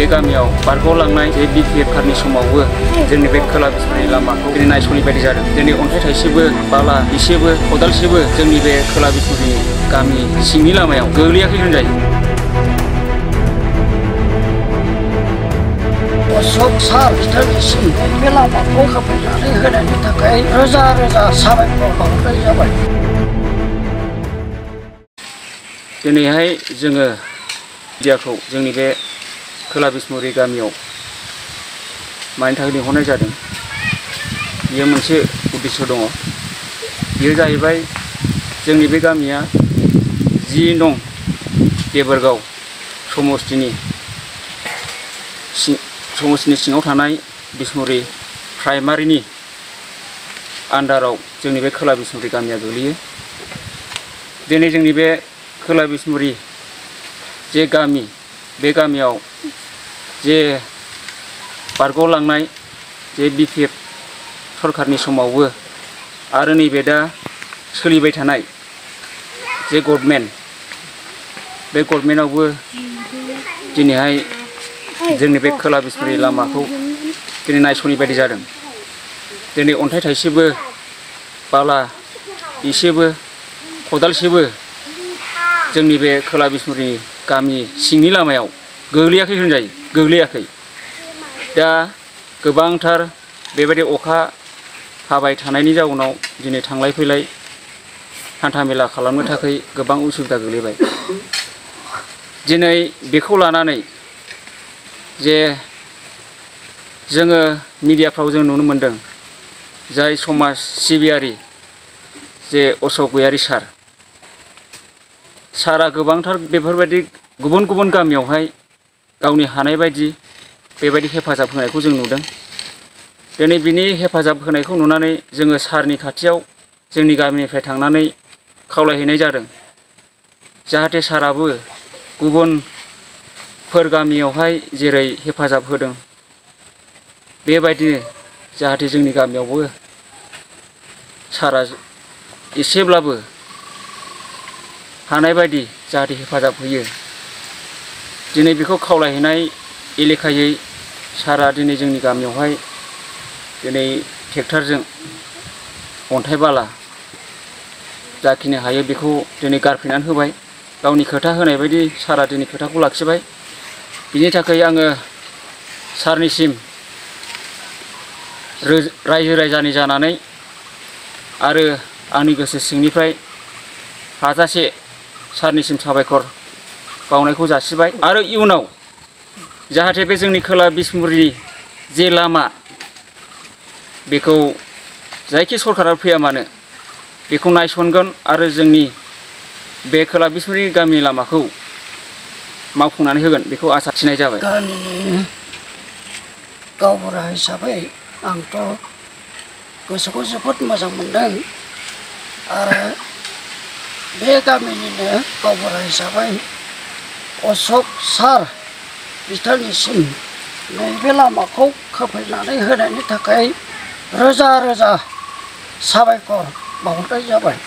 बे गामियाव बारग'लांनाय बे बिपिएफ खारनि समावबो जोंनि बे खोला बिसमुरि लामाखौ दिनै नायस'नि बायदि जादों। दिनै अन्थाइ थाइसेबो बाला एसेबो खदालसेबो जोंनि बे खोला बिसमुरि गामि सिंनि लामायाव गोग्लैयाखै होनजायो। अशोक सार बिथांनिसिम बे लामाखौ खालामनानै होनायनि थाखाय रोजा रोजा साबायखर बावनाय जाबाय। दिनैहाय जोङो मिडियाखौ जोंनि बे खोला बिसमुरि गामियाव मानि थाखाय लिंहरनाय जादों, बेयो मोनसे उद्देश्य दङ। बेयो जाहैबाय जोंनि बे गामिया 10 नं देबोरगाव समस्तिनि सिङाव थानाय बिसमुरि प्राइमारिनि आन्डाराव जोंनि बे खोला बिसमुरि गामिया गोग्लैयो। दिनै जोंनि बे खोला बिसमुरि जे गामि, बे गामियाव जे बारग'लांनाय जे बिपिएफ सरकारनि समावबो आरो नैबे दा सोलिबाय थानाय जे गभर्नमेन्ट, बे गभर्नमेन्टआवबो दिनैहाय जोंनि बे खोला बिसमुरि लामाखौ दिनै नायस'नि बायदि जादों। दिनै अन्थाइ थाइसेबो बाला एसेबो खदालसेबो जोंनि बे खोला बिसमुरि गामि सिंनि लामायाव गोग्लैयाखै होनजायो, गोग्लैयाखै। दा गोबांथार बेबायदि अखा हाबाय थानायनि जाउनाव दिनै थांलाय फैलाय हान्थामेला खालामनो थाखाय गोबां उसुबिदा गोग्लैबाय। दिनै बेखौ लानानै जे जोङो मिडियाफ्राव जों नुनो मोनदों, जाय समाज सिबियारि जे अशोक गयारि सारा गोबांथार बेफोरबायदि गुबुन गुबुन गामियावहाय गावनि हानाय बायदि बेबायदि हेफाजाब होनायखौ जों नुदों। दिनै बिनि हेफाजाब होनायखौ नुनानै जोङो सारनि खाथियाव जोंनि गामिनिफ्राय थांनानै खावलायहैनाय जादों, जाहाथे साराबो गुबुनफोर गामियावहाय जेरै हेफाजाब होदों बेबायदिनो जाहाथे जोंनि गामियावबो सारा एसेब्लाबो हानाय बायदि जाहाथे हेफाजाब होयो। दिनै बेखौ खावलायहैनाय एलेखायै सारा दिनै जोंनि गामियावहाय दिनै ट्रेक्टरजों अन्थाइ बाला जाखिनि हायो बेखौ दिनै गारफैनानै होबाय। गावनि खोथा होनाय बायदि सारा दिनै खोथाखौ लाखिबाय। बिनि थाखाय आङो सारनिसिम रायजो राजानि जानानै आरो आंनि गोसो सिंनिफ्राय हाजासे सारनिसिम साबायखर बावनायखौ जासिबाय। आरो इयुनाव जाहाथे बे जोंनि खोला बिसमुरिनि जे लामा, बेखौ जायखि सरकारा फैया मानो बेखौ नायसनगोन आरो जोंनि बे खोला बिसमुरि गामि लामाखौ मावफुंनानै होगोन, बेखौ आसा थिनाय जाबाय। गामिनि गावबुरा हिसाबै आंथ' गोसोखौ जोबोद मोजां मोनदों आरो बे गामिनिनो गावबुरा हिसाबै अशोक सार बिथांनिसिम नैबे लामाखौ खोफैनानै होनायनि थाखाय रोजा रोजा साबायखर बावनाय जाबाय।